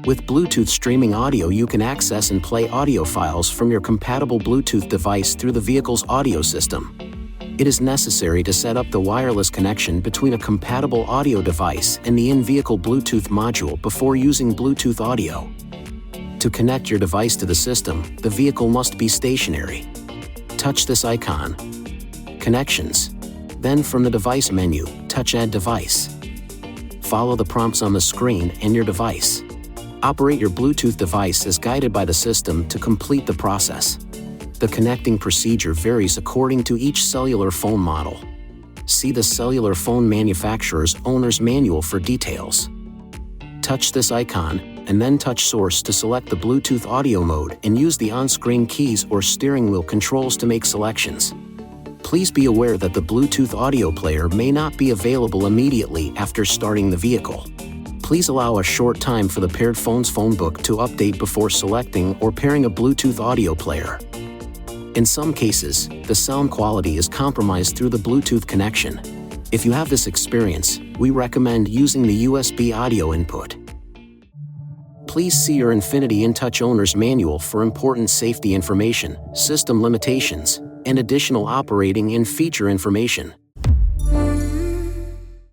With Bluetooth streaming audio, you can access and play audio files from your compatible Bluetooth device through the vehicle's audio system. It is necessary to set up the wireless connection between a compatible audio device and the in-vehicle Bluetooth module before using Bluetooth audio. To connect your device to the system, the vehicle must be stationary. Touch this icon. Connections. Then from the device menu, touch Add Device. Follow the prompts on the screen and your device. Operate your Bluetooth device as guided by the system to complete the process. The connecting procedure varies according to each cellular phone model. See the cellular phone manufacturer's owner's manual for details. Touch this icon, and then touch Source to select the Bluetooth audio mode and use the on-screen keys or steering wheel controls to make selections. Please be aware that the Bluetooth audio player may not be available immediately after starting the vehicle. Please allow a short time for the paired phone's phone book to update before selecting or pairing a Bluetooth audio player. In some cases, the sound quality is compromised through the Bluetooth connection. If you have this experience, we recommend using the USB audio input. Please see your INFINITI InTouch owner's manual for important safety information, system limitations, and additional operating and feature information.